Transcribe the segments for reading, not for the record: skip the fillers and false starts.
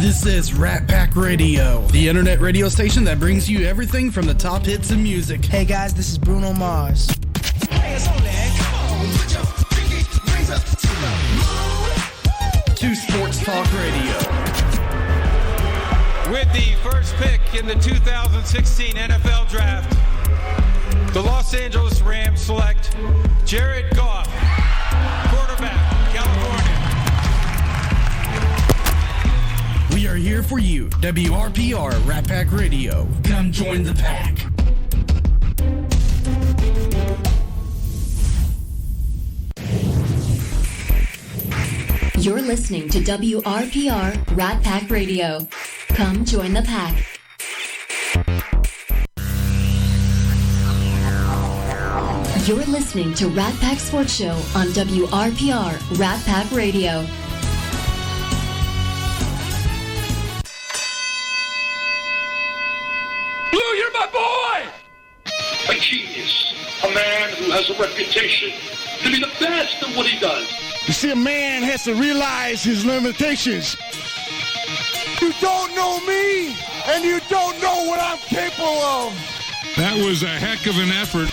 This is Rat Pack Radio, the internet radio station that brings you everything from the top hits of music. Hey guys, this is Bruno Mars. Hey, it's Ole. Come on, put your pinky rings up to the moon. To Sports Talk Radio. With the first pick in the 2016 NFL Draft, the Los Angeles Rams select Jared Goff, quarterback, California. We are here for you, WRPR Rat Pack Radio. Come join the pack. You're listening to WRPR Rat Pack Radio. Come join the pack. You're listening to Rat Pack Sports Show on WRPR Rat Pack Radio. Blue, you're my boy! A genius. A man who has a reputation to be the best at what he does. You see, a man has to realize his limitations. You don't know me, and you don't know what I'm capable of. That was a heck of an effort.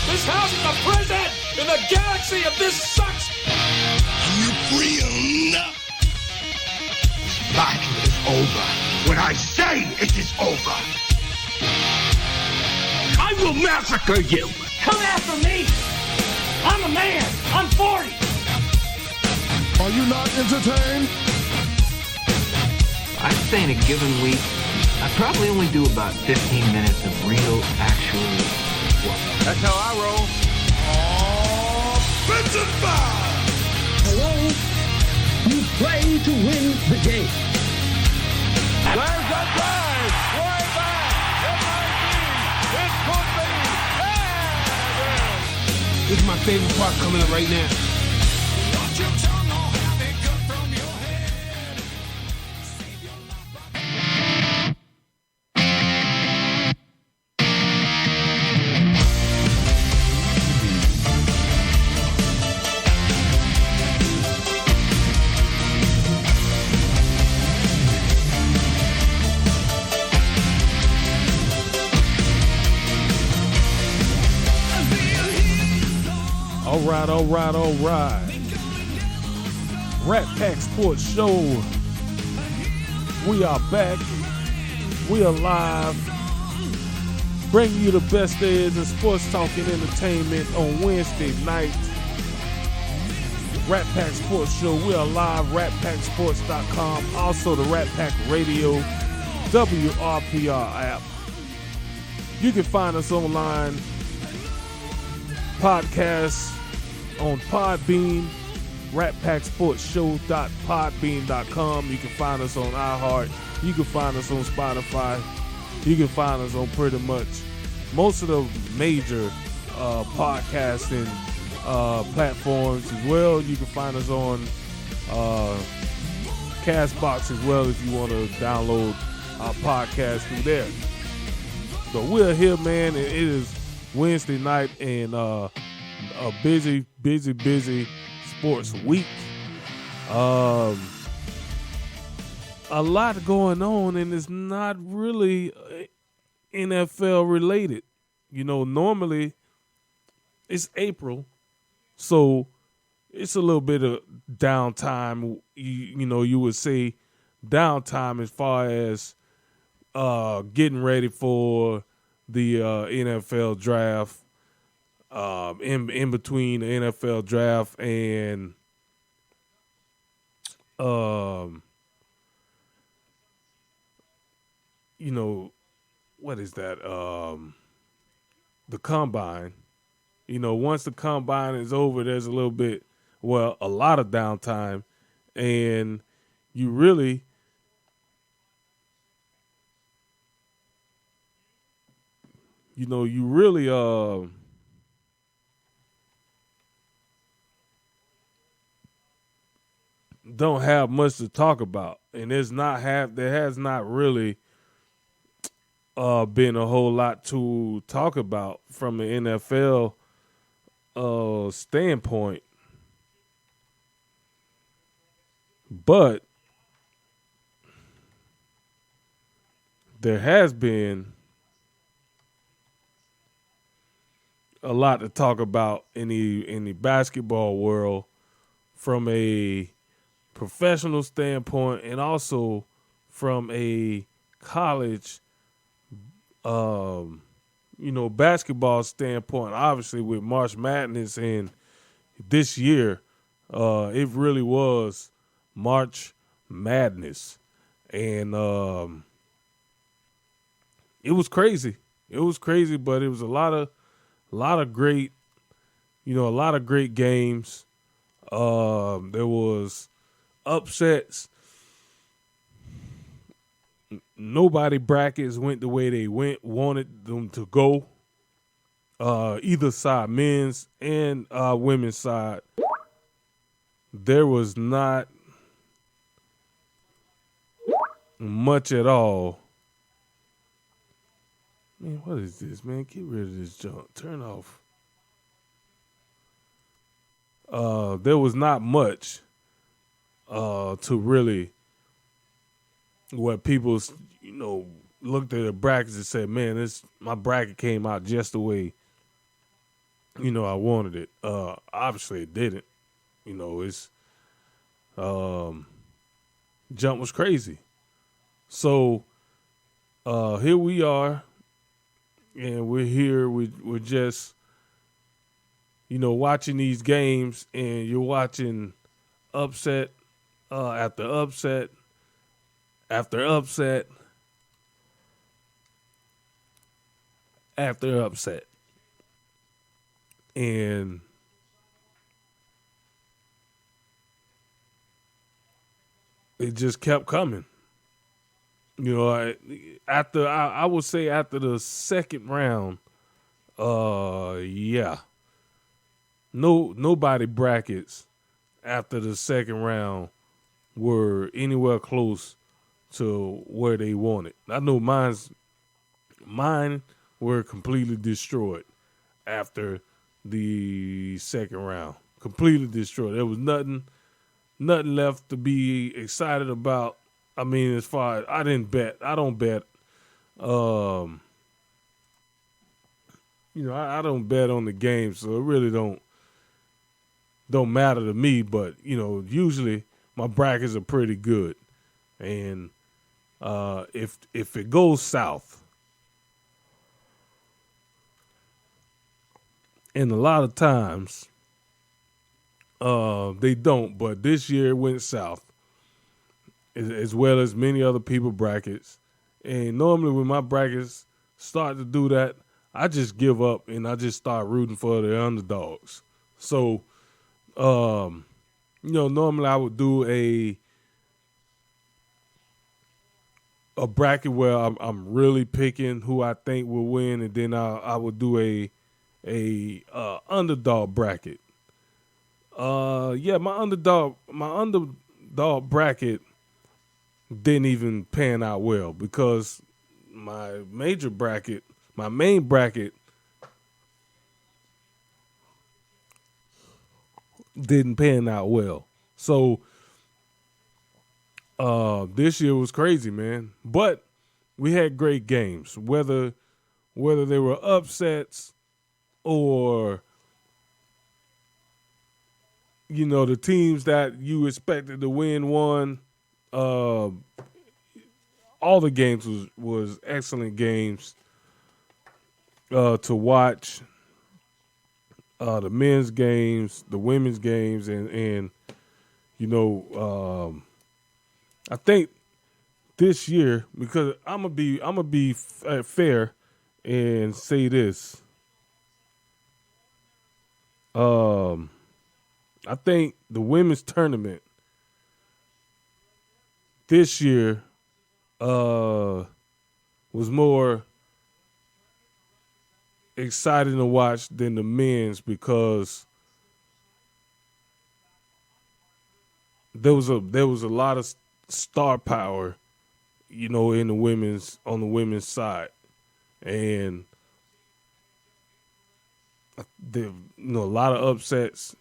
This house is a prison, and the galaxy of this sucks. You free enough. Battle is over when I say it is over. I will massacre you. Come after me. I'm a man. I'm 40. Are you not entertained? I'd say in a given week, I probably only do about 15 minutes of real, actual work. That's how I roll. Offensive foul! Hello? You play to win the game. There's a drive! Way back! It might be! It could be! This is my favorite part coming up right now. Don't you tell no how they cut from your head. All right. Rat Pack Sports Show. We are back. We are live. Bringing you the best days of sports talk and entertainment on Wednesday night. Rat Pack Sports Show. We are live. RatPackSports.com. Also the Rat Pack Radio WRPR app. You can find us online. Podcasts on Podbean, ratpacksportshow.podbean.com. You can find us on iHeart. You can find us on Spotify. You can find us on pretty much most of the major podcasting platforms as well. You can find us on Castbox as well if you want to download our podcast through there. So we're here, man, and it is Wednesday night and a busy sports week. A lot going on, and it's not really NFL related. You know, normally it's April, so it's a little bit of downtime. You would say downtime as far as getting ready for the NFL draft. In between the NFL draft and what is that? The combine. Once the combine is over, there's a lot of downtime, and you really don't have much to talk about, and there has not really been a whole lot to talk about from the NFL standpoint. But there has been a lot to talk about in the basketball world from a professional standpoint and also from a college basketball standpoint. Obviously with March Madness, and this year it really was March Madness, and it was crazy. It was crazy, but it was a lot of great games. There was upsets. Nobody brackets went the way they wanted them to go. Either side, men's and women's side. There was not much at all. Man, what is this, man? Get rid of this junk. Turn off. There was not much to really where people, looked at the brackets and said, man, my bracket came out just the way, I wanted it. Obviously it didn't. It's jump was crazy. So here we are, and we're here. We're just, watching these games, and you're watching upset after upset after upset after upset. And it just kept coming. I would say after the second round, nobody brackets after the second round were anywhere close to where they wanted. I know mine were completely destroyed after the second round. Completely destroyed. There was nothing left to be excited about. I mean, as far as I don't bet. I don't bet on the game, so it really don't matter to me. But usually my brackets are pretty good, and if it goes south, and a lot of times they don't, but this year it went south, as well as many other people brackets. And normally when my brackets start to do that, I just give up and I just start rooting for the underdogs. So, normally I would do a bracket where I'm really picking who I think will win, and then I would do a underdog bracket. My underdog bracket didn't even pan out well because my main bracket didn't pan out well. So this year was crazy, man. But we had great games, whether they were upsets or the teams that you expected to win won. All the games was excellent games to watch. The men's games, the women's games, and I think this year, because I'm gonna be fair and say this. I think the women's tournament this year was more exciting to watch than the men's, because there was a lot of star power, on the women's side, and a lot of upsets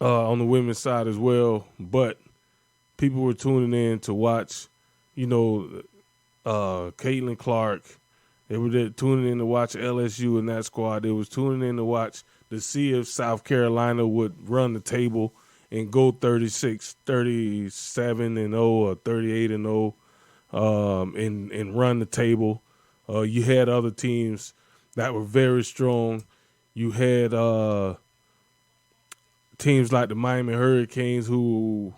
on the women's side as well. But people were tuning in to watch, Caitlin Clark. They were there tuning in to watch LSU in that squad. They was tuning in to watch to see if South Carolina would run the table and go 36, 37-0 or 38-0 and run the table. You had other teams that were very strong. You had teams like the Miami Hurricanes who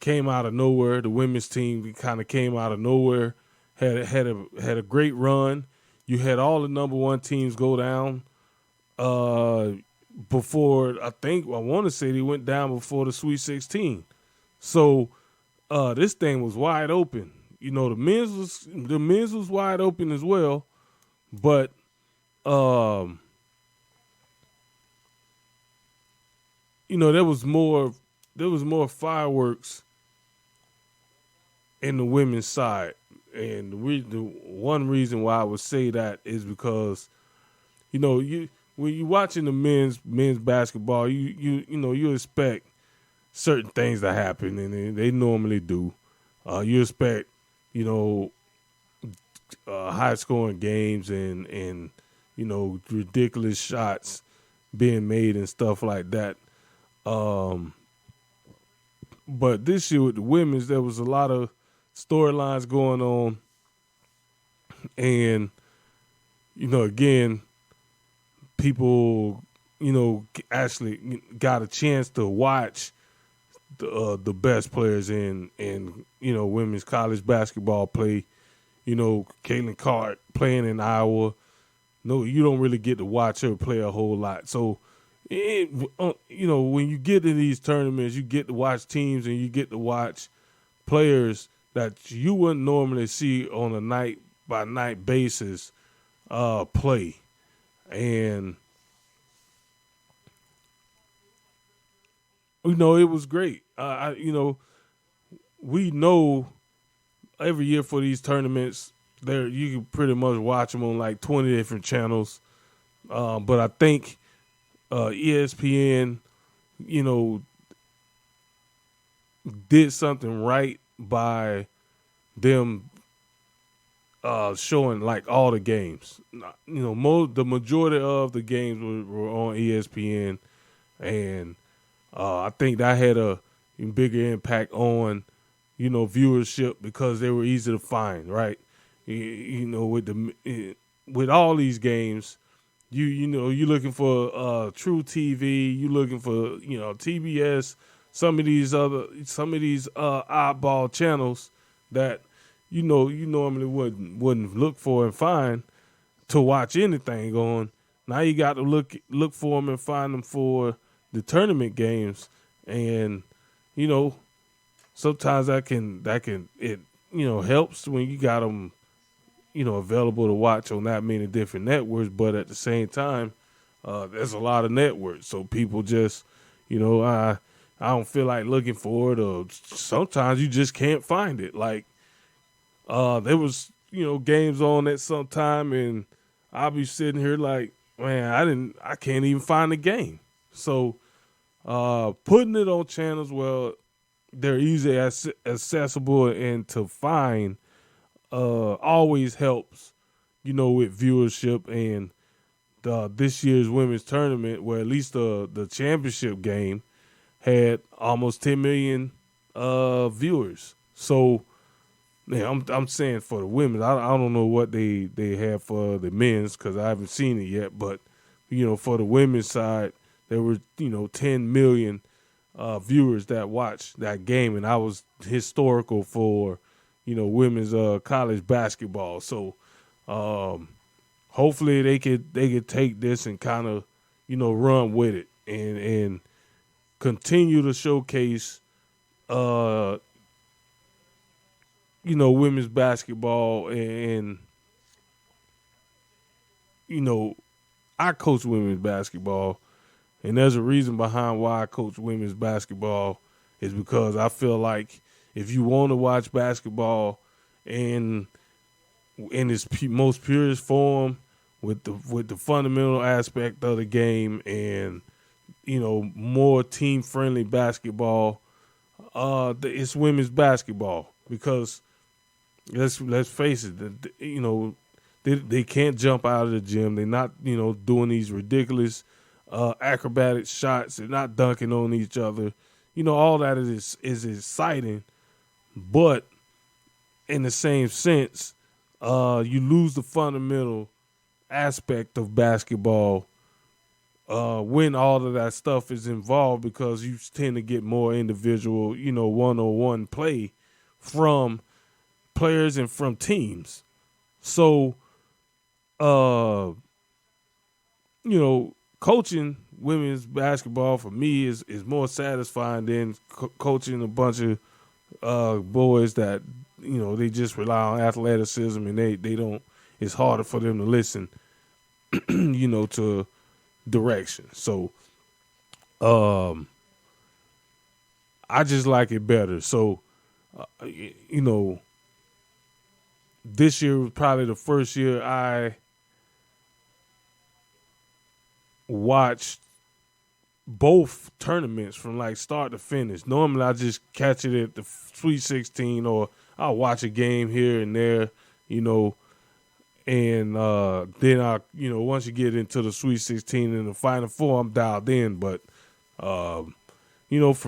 came out of nowhere. The women's team kind of came out of nowhere, had a great run. You had all the number one teams go down before. I want to say they went down before the Sweet 16. So this thing was wide open. The men's was wide open as well, but there was more fireworks in the women's side. And the one reason why I would say that is because, when you're watching the men's basketball, you expect certain things to happen, and they normally do. You expect, high scoring games and ridiculous shots being made and stuff like that. But this year with the women's, there was a lot of storylines going on, and again, people actually got a chance to watch the best players in women's college basketball play. Caitlin Clark playing in Iowa. No, you don't really get to watch her play a whole lot. So, when you get to these tournaments, you get to watch teams and you get to watch players that you wouldn't normally see on a night-by-night basis play. And, it was great. We know every year for these tournaments, you can pretty much watch them on like 20 different channels. But I think ESPN, did something right by them showing like all the games. The majority of the games were on ESPN, and I think that had a bigger impact on viewership because they were easy to find, right? With all these games, you're looking for True TV, you're looking for TBS, some of these oddball channels that you normally wouldn't look for and find to watch anything on. Now you got to look for them and find them for the tournament games, and sometimes it helps when you got them available to watch on that many different networks, but at the same time, there's a lot of networks, so people just I don't feel like looking for it, or sometimes you just can't find it. Like there was games on at some time, and I'll be sitting here like, man, I can't even find the game. So putting it on channels where they're easily accessible and to find always helps, with viewership. And this year's women's tournament, where at least the championship game had almost 10 million viewers. So yeah, I'm saying for the women, I don't know what they have for the men's because I haven't seen it yet. But for the women's side, there were 10 million viewers that watched that game, and I was historical for women's college basketball. So hopefully they could take this and kind of run with it and continue to showcase women's basketball. And I coach women's basketball, and there's a reason behind why I coach women's basketball is because I feel like if you want to watch basketball in its most purest form, with the fundamental aspect of the game, and more team friendly basketball, it's women's basketball, because let's face it. They can't jump out of the gym. They're not doing these ridiculous acrobatic shots. They're not dunking on each other. All that is exciting, but in the same sense, you lose the fundamental aspect of basketball when all of that stuff is involved, because you tend to get more individual, one-on-one play from players and from teams. So, coaching women's basketball for me is more satisfying than coaching a bunch of boys that they just rely on athleticism, and they don't. It's harder for them to listen, to direction. So, I just like it better. So, this year was probably the first year I watched both tournaments from like start to finish. Normally I just catch it at the Sweet 16, or I'll watch a game here and there, and then once you get into the Sweet 16 and the Final Four, I'm dialed in. But from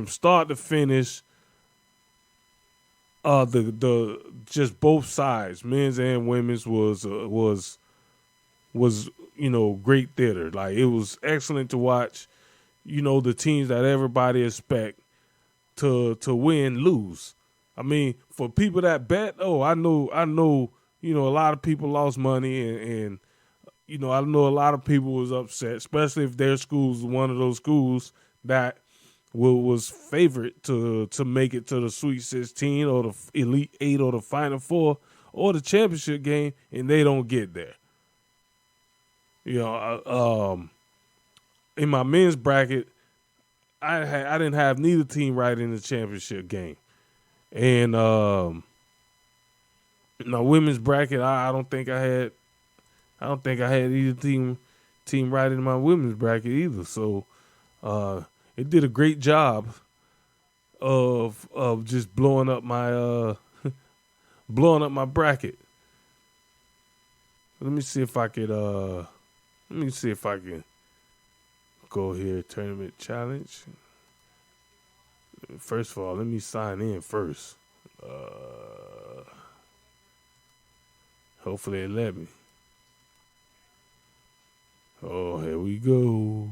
start to finish, the just both sides, men's and women's, was great theater. Like, it was excellent to watch. The teams that everybody expect to win lose. I mean, for people that bet, I know, a lot of people lost money, and I know a lot of people was upset, especially if their school's one of those schools that was favored to make it to the Sweet 16 or the Elite 8 or the Final Four or the championship game, and they don't get there. In my men's bracket, I didn't have neither team right in the championship game, and in my women's bracket, I don't think I had either team right in my women's bracket either. So it did a great job of just blowing up my bracket. Let me see if I could go here, tournament challenge. First of all, let me sign in first. Hopefully it let me. Oh, here we go.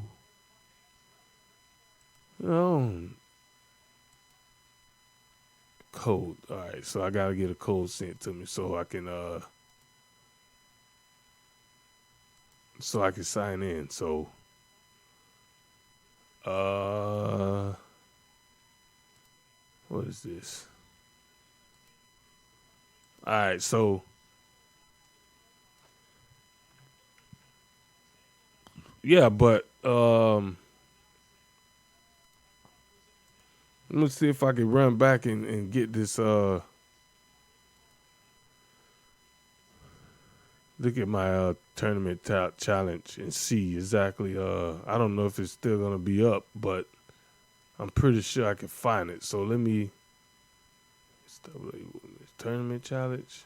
Code. All right, so I gotta get a code sent to me so I can sign in. So what is this? All right, so yeah, but let's see if I can run back and get this. Look at my tournament challenge and see exactly. I don't know if it's still gonna be up, but I'm pretty sure I can find it. So let me. Tournament challenge.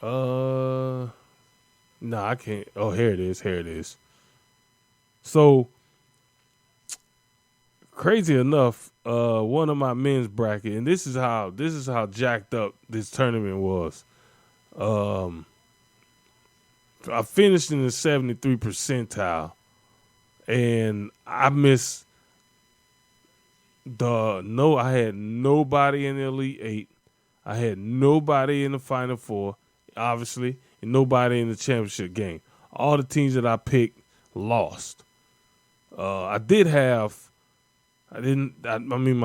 No, I can't. Oh, here it is. So, crazy enough, one of my men's bracket, and this is how jacked up this tournament was. I finished in the 73 percentile, and I missed I had nobody in the Elite 8. I had nobody in the Final Four, obviously, and nobody in the championship game. All the teams that I picked lost. My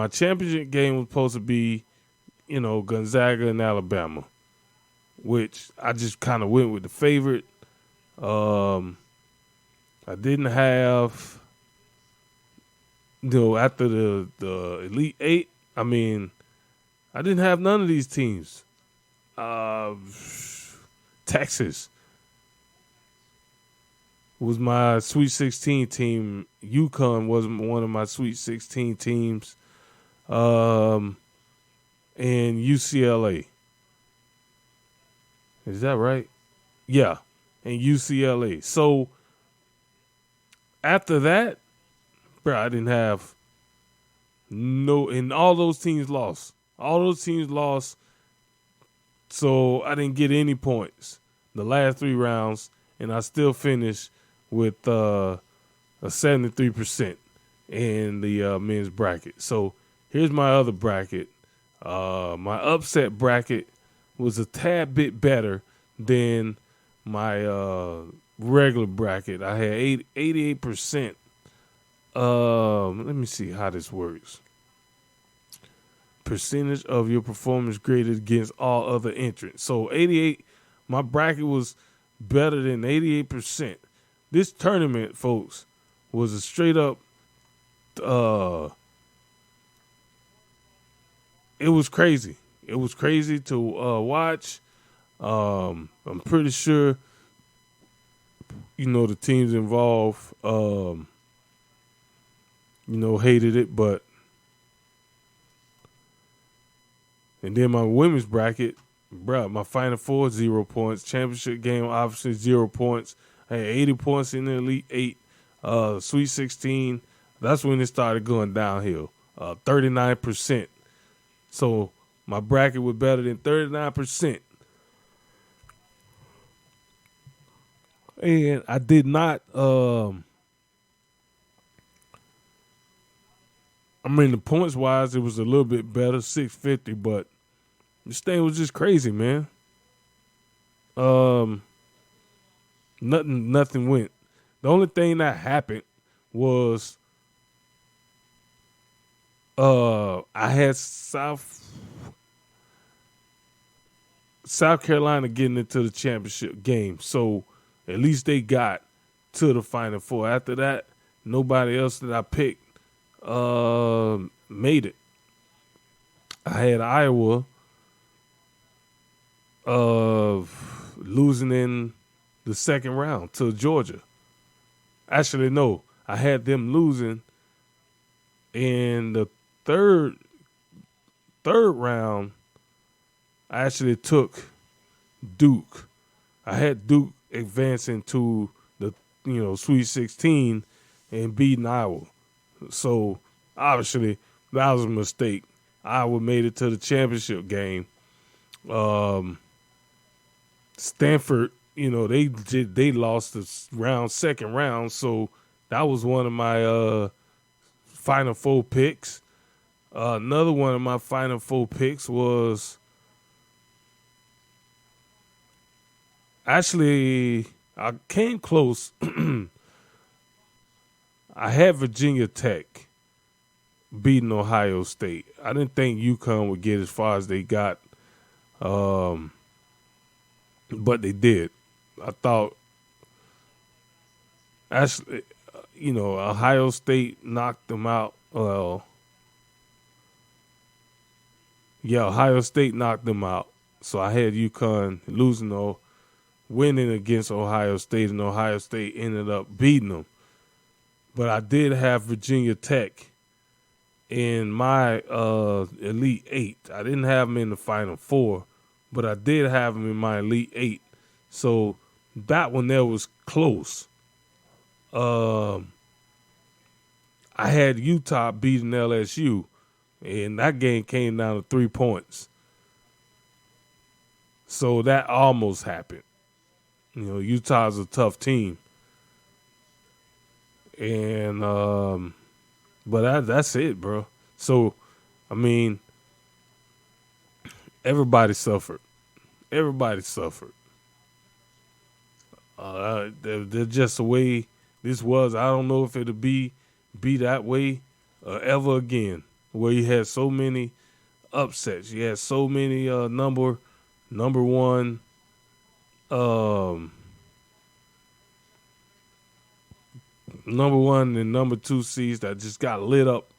championship game was supposed to be, Gonzaga and Alabama, which I just kind of went with the favorite. I didn't have, after the Elite 8, I didn't have none of these teams. Texas was my Sweet 16 team. UConn was one of my Sweet 16 teams. And UCLA. Is that right? Yeah, and UCLA. So after that, bro, I didn't have and all those teams lost. All those teams lost, so I didn't get any points the last 3 rounds, and I still finished with a 73% in the men's bracket. So here's my other bracket. My upset bracket was a tad bit better than my regular bracket. I had 88%. Let me see how this works. Percentage of your performance graded against all other entrants. So 88, my bracket was better than 88%. This tournament, folks, was a straight up, it was crazy. It was crazy to watch. I'm pretty sure, the teams involved, hated it, but. And then my women's bracket, bro, my Final Four, 0 points. Championship game, obviously 0 points. I had 80 points in the Elite 8. Sweet 16, that's when it started going downhill. 39%. So my bracket was better than 39%. And I did not, the points-wise, it was a little bit better, 650, but this thing was just crazy, man. Nothing went. The only thing that happened was I had South Carolina getting into the championship game, so at least they got to the Final Four. After that, nobody else that I picked made it. I had Iowa losing in the second round to Georgia. Actually, no, I had them losing in the third round. I actually took Duke. I had Duke advancing to the Sweet 16 and beating Iowa. So obviously that was a mistake. Iowa made it to the championship game. Stanford, they lost the second round, so that was one of my Final Four picks. Another one of my Final Four picks was actually I came close. I had Virginia Tech beating Ohio State. I didn't think UConn would get as far as they got. But they did. I thought, actually, Ohio State knocked them out. Ohio State knocked them out. So I had UConn losing winning against Ohio State, and Ohio State ended up beating them. But I did have Virginia Tech in my Elite 8. I didn't have them in the Final Four, but I did have them in my Elite 8. So that one there was close. I had Utah beating LSU, and that game came down to 3 points. So that almost happened. Utah's a tough team. And but that's it, bro. So, everybody suffered. Everybody suffered. They're just the way this was. I don't know if it'll be that way ever again, where you had so many upsets. You had so many number one number one and number 2 seeds that just got lit up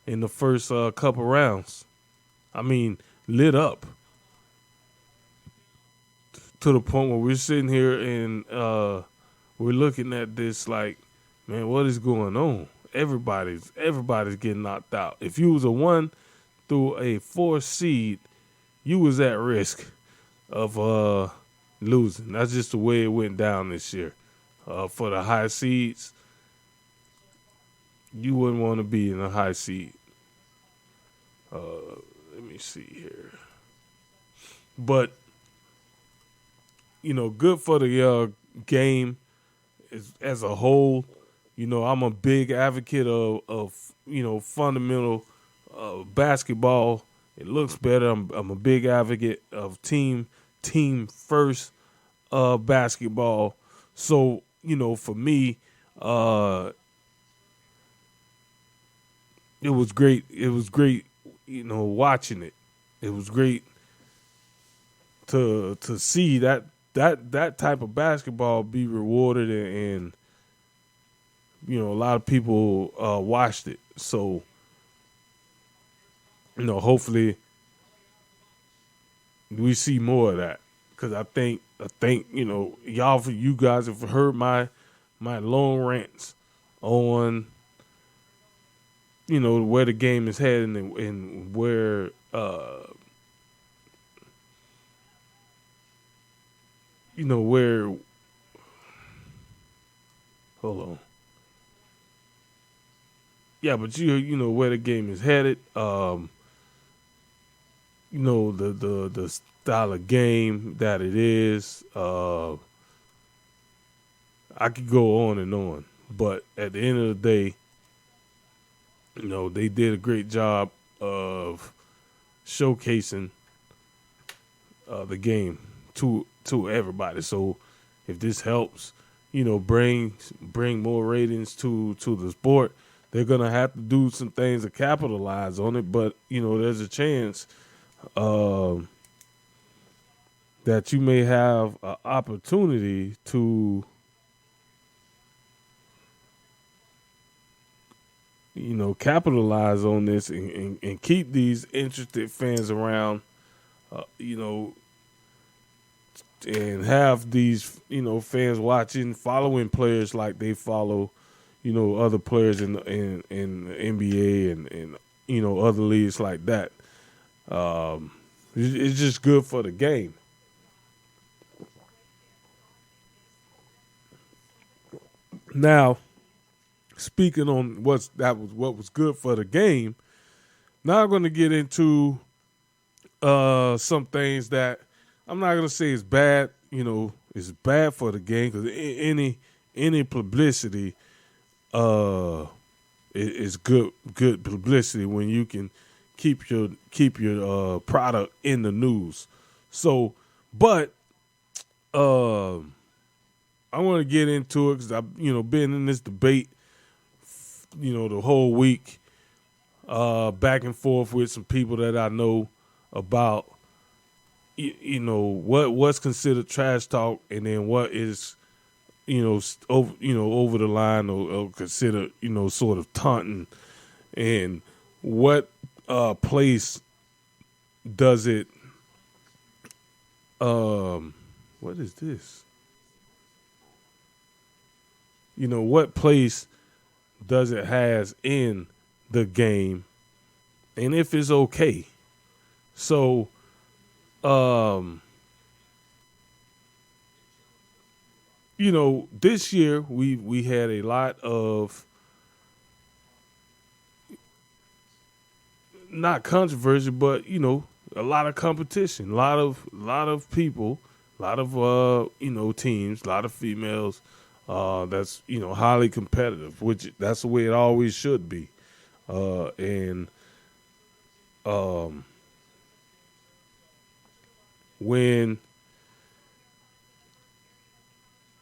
in the first couple rounds. Lit up to the point where we're sitting here in we're looking at this like, man, what is going on? Everybody's getting knocked out. If you was a 1 through a 4 seed, you was at risk of losing. That's just the way it went down this year. For the high seeds, you wouldn't want to be in a high seed. Let me see here. But, good for the game as a whole. I'm a big advocate of fundamental basketball. It looks better. I'm a big advocate of team first basketball. So, for me, it was great. It was great, watching it. It was great to see that type of basketball be rewarded, and a lot of people watched it. So, hopefully we see more of that, because I think you guys have heard my long rants on where the game is heading, and where where, hold on. Yeah, but where the game is headed. The style of game that it is. I could go on and on, but at the end of the day, they did a great job of showcasing the game to everybody. So if this helps, bring more ratings to the sport, they're gonna have to do some things to capitalize on it. But there's a chance that you may have an opportunity to capitalize on this, and keep these interested fans around, and have these, fans watching, following players like they follow, other players in the NBA and other leagues like that. It's just good for the game. Now, speaking on what was good for the game, now I'm going to get into some things that I'm not going to say is bad. It's bad for the game, because any publicity is good publicity when you can keep your product in the news. So, but I want to get into it, because I've been in this debate the whole week, back and forth with some people that I know about what's considered trash talk, and then what is over the line, or considered sort of taunting, and what place does it what is this? What place does it has in the game, and if it's okay. So, this year we had a lot of, not controversy, but a lot of competition, a lot of people, a lot of teams, a lot of females. That's highly competitive, which that's the way it always should be, and when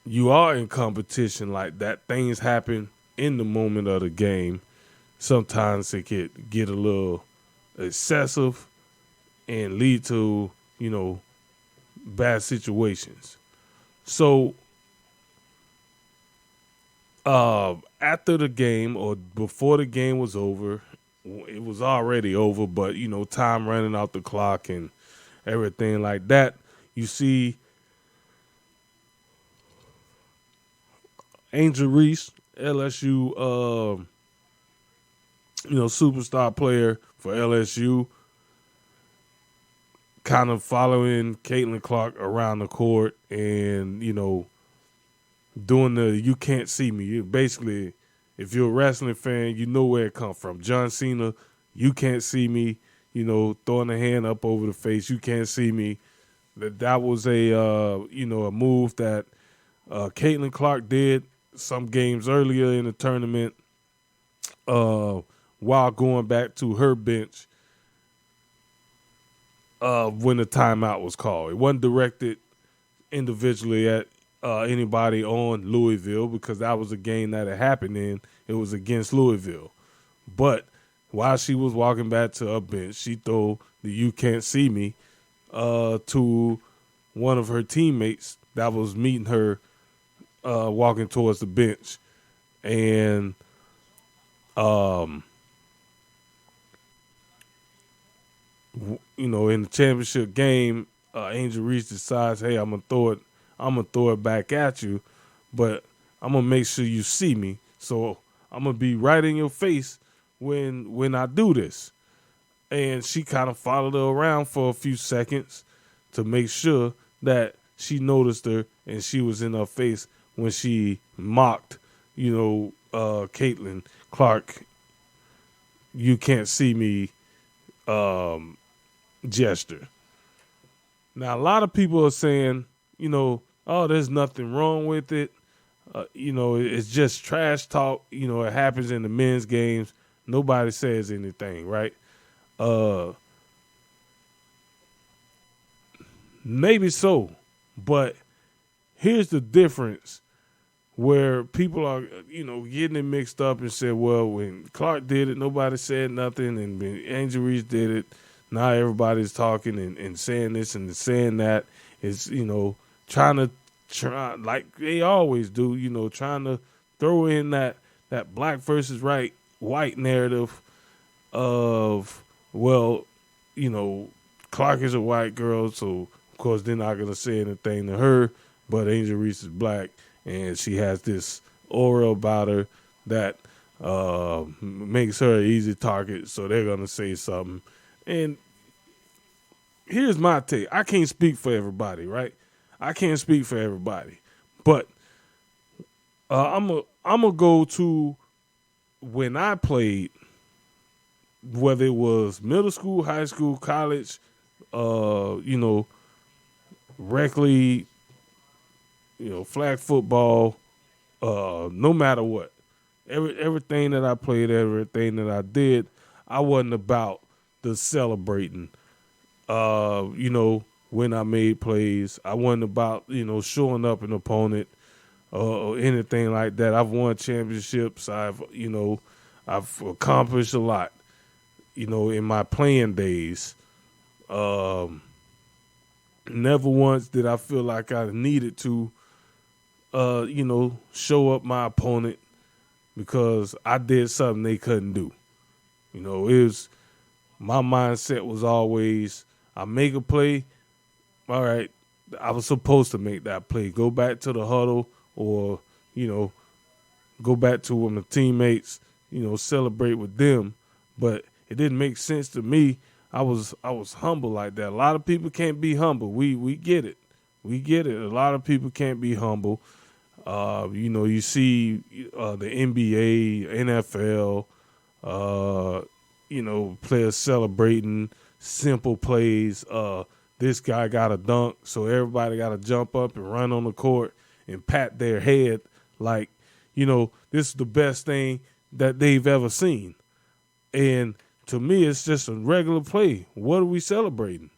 you are in competition like that, things happen in the moment of the game. Sometimes it could get a little excessive and lead to bad situations. So, after the game, or before the game was over, it was already over, but time running out the clock and everything like that, you see Angel Reese, LSU, superstar player for LSU, kind of following Caitlin Clark around the court and, doing the "you can't see me." Basically, if you're a wrestling fan, you know where it comes from. John Cena, "you can't see me," throwing a hand up over the face, "you can't see me." That was a move that Caitlin Clark did some games earlier in the tournament while going back to her bench when the timeout was called. It wasn't directed individually at anybody on Louisville because that was a game that had happened in. It was against Louisville. But while she was walking back to her bench, she threw the "you can't see me" to one of her teammates that was meeting her walking towards the bench. And in the championship game, Angel Reese decides, "Hey, I'm gonna throw it back at you, but I'm gonna make sure you see me. So I'm gonna be right in your face when I do this." And she kind of followed her around for a few seconds to make sure that she noticed her and she was in her face when she mocked, Caitlin Clark, "you can't see me" gesture. Now, a lot of people are saying, "Oh, there's nothing wrong with it. It's just trash talk. It happens in the men's games. Nobody says anything, right?" Maybe so, but here's the difference where people are, getting it mixed up and said, "Well, when Clark did it, nobody said nothing, and when Angel Reese did it, now everybody's talking and saying this and saying that." It's, trying like they always do, trying to throw in that black versus white narrative of, well, Clark is a white girl, so of course they're not going to say anything to her, but Angel Reese is black, and she has this aura about her that makes her an easy target, so they're going to say something. And here's my take. I can't speak for everybody, right? I can't speak for everybody. But I'm gonna go to when I played, whether it was middle school, high school, college, rec league, flag football, no matter what. Everything that I played, everything that I did, I wasn't about the celebrating. When I made plays, I wasn't about, showing up an opponent or anything like that. I've won championships. I've accomplished a lot, in my playing days. Never once did I feel like I needed to, show up my opponent because I did something they couldn't do. My mindset was always, I make a play, all right, I was supposed to make that play. Go back to the huddle or, go back to with my teammates, celebrate with them. But it didn't make sense to me. I was humble like that. A lot of people can't be humble. We get it. We get it. A lot of people can't be humble. You see the NBA, NFL, players celebrating simple plays. This guy got a dunk, so everybody got to jump up and run on the court and pat their head like, this is the best thing that they've ever seen. And to me, it's just a regular play. What are we celebrating?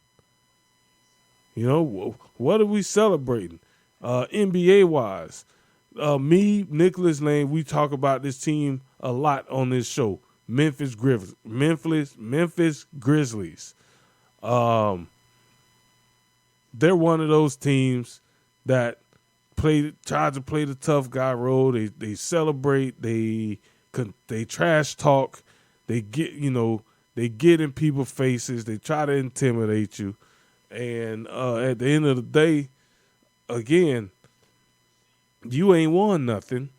What are we celebrating? NBA-wise, me, Nicholas Lane, we talk about this team a lot on this show. Memphis Grizzlies. They're one of those teams that try to play the tough guy role. They celebrate. They trash talk. They get in people's faces. They try to intimidate you. And at the end of the day, again, you ain't won nothing.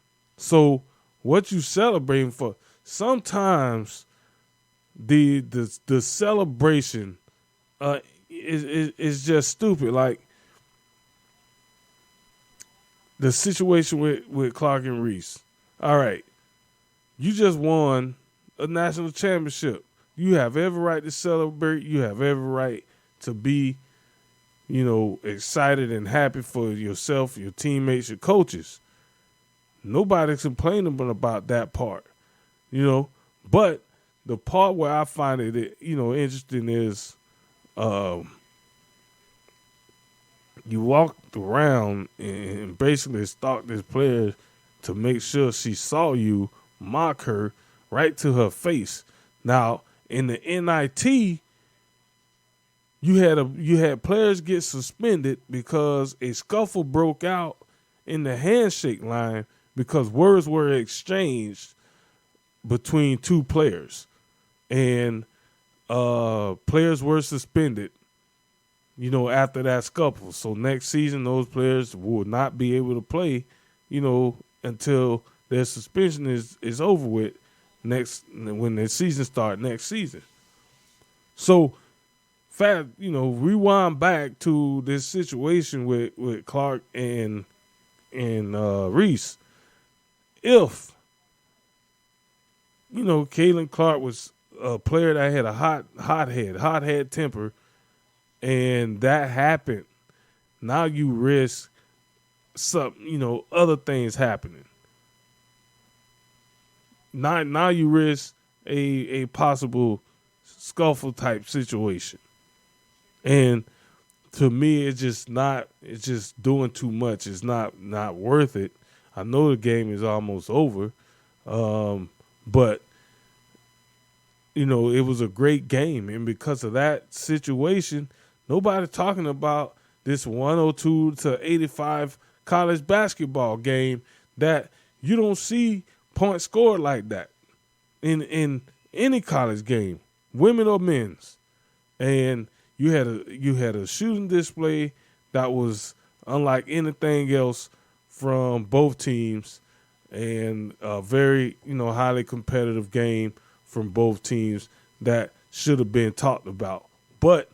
So what you celebrating for? Sometimes the celebration is just stupid. Like the situation with Clark and Reese. All right, you just won a national championship. You have every right to celebrate. You have every right to be, excited and happy for yourself, your teammates, your coaches. Nobody's complaining about that part, But the part where I find it, interesting is you walked around and basically stalked this player to make sure she saw you mock her right to her face. Now, in the NIT, you had players get suspended because a scuffle broke out in the handshake line because words were exchanged between two players, and players were suspended, after that scuffle. So next season, those players will not be able to play, until their suspension is over with when the season starts next season. So, rewind back to this situation with Clark and Reese. If Caitlin Clark was a player that had a hot head temper, and that happened, now you risk some, other things happening. Now you risk a possible scuffle type situation. And to me, it's just doing too much. It's not worth it. I know the game is almost over. But it was a great game. And because of that situation, nobody talking about this 102-85 college basketball game that you don't see points scored like that in any college game, women or men's. And you had a shooting display that was unlike anything else from both teams, and a very highly competitive game from both teams that should have been talked about. But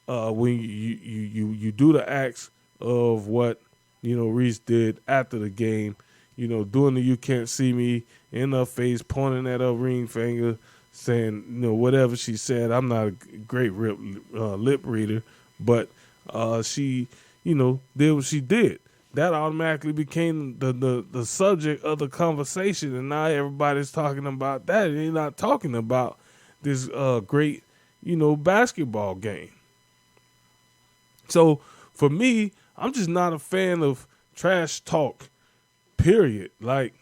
when you do the acts of what Reese did after the game, doing the "you can't see me" in her face, pointing at her ring finger, saying whatever she said. I'm not a great lip reader, but she did what she did. That automatically became the subject of the conversation, and now everybody's talking about that. And they're not talking about this great basketball game. So for me, I'm just not a fan of trash talk, period. Like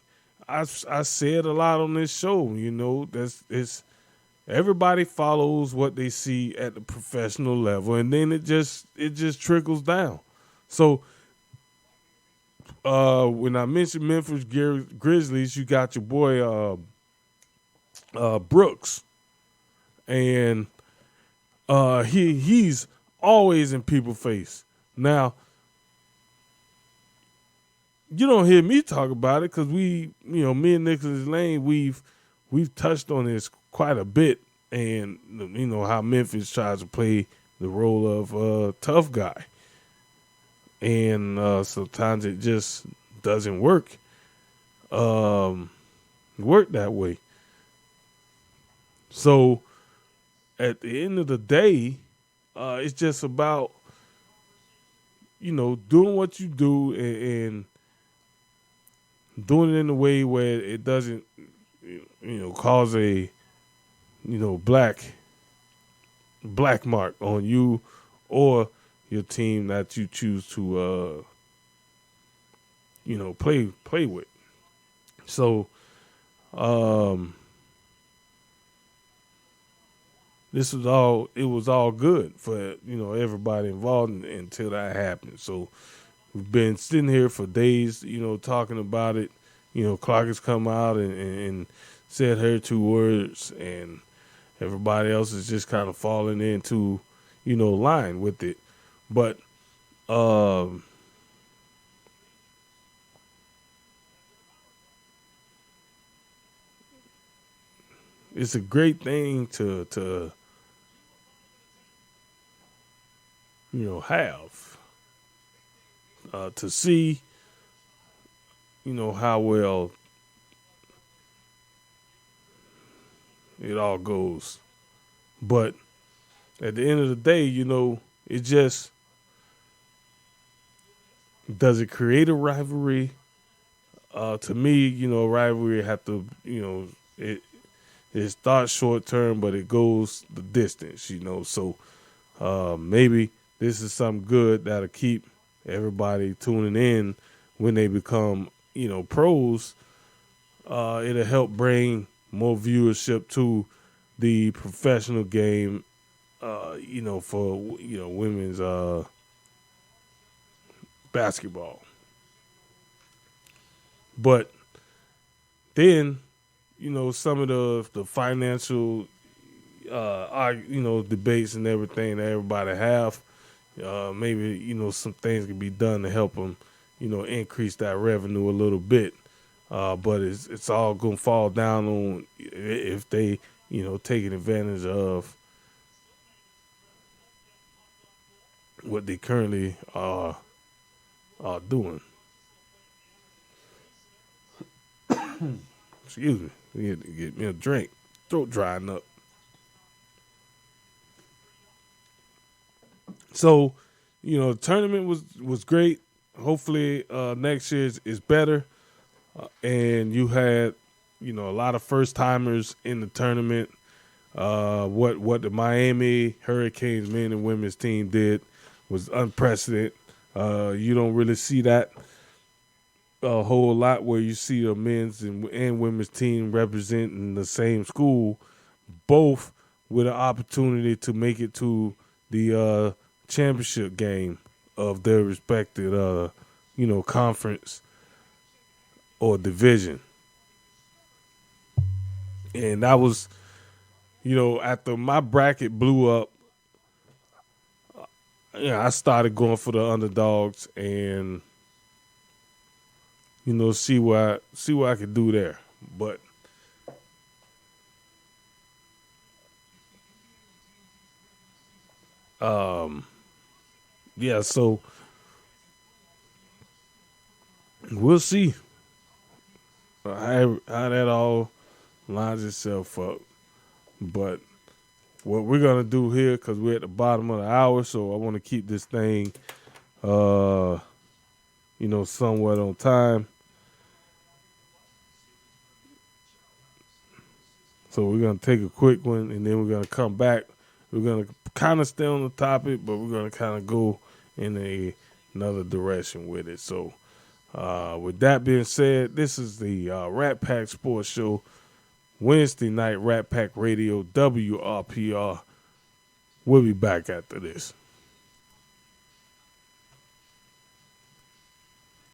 I said a lot on this show, it's everybody follows what they see at the professional level, and then it just trickles down. So when I mentioned Memphis Grizzlies, you got your boy Brooks, and he's always in people's face. Now, you don't hear me talk about it because me and Nicholas Lane, we've touched on this quite a bit, and how Memphis tries to play the role of tough guy, and sometimes it just doesn't work that way. So at the end of the day, it's just about doing what you do and doing it in a way where it doesn't cause a black mark on you or your team that you choose to play with. So it was all good for everybody involved until that happened. So we've been sitting here for days, talking about it. Clark has come out and said her 2 words, and everybody else is just kind of falling into, line with it. But it's a great thing to have to see, how well it all goes. But at the end of the day, it just, does it create a rivalry? To me, rivalry have to, it starts short term, but it goes the distance, So maybe this is something good that'll keep everybody tuning in when they become, pros. It'll help bring more viewership to the professional game, for, women's basketball. But then, some of the financial, debates and everything that everybody have, maybe, some things can be done to help them, increase that revenue a little bit. But it's all going to fall down on if they, taking advantage of what they currently are doing. Excuse me. We had to get me a drink. Throat drying up. So, the tournament was great. Hopefully next year is better. And you had, a lot of first timers in the tournament. What the Miami Hurricanes men and women's team did was unprecedented. You don't really see that a whole lot, where you see a men's and women's team representing the same school, both with an opportunity to make it to the championship game of their respected conference or division. And that was, after my bracket blew up, I started going for the underdogs and see what I could do there. But so we'll see how that all lines itself up. But what we're gonna do here, because we're at the bottom of the hour, so I want to keep this thing somewhat on time. So we're going to take a quick one, and then we're going to come back. We're going to kind of stay on the topic, but we're going to kind of go in another direction with it. So with that being said, this is the Rat Pack Sports Show, Wednesday night, Rat Pack Radio, WRPR. We'll be back after this.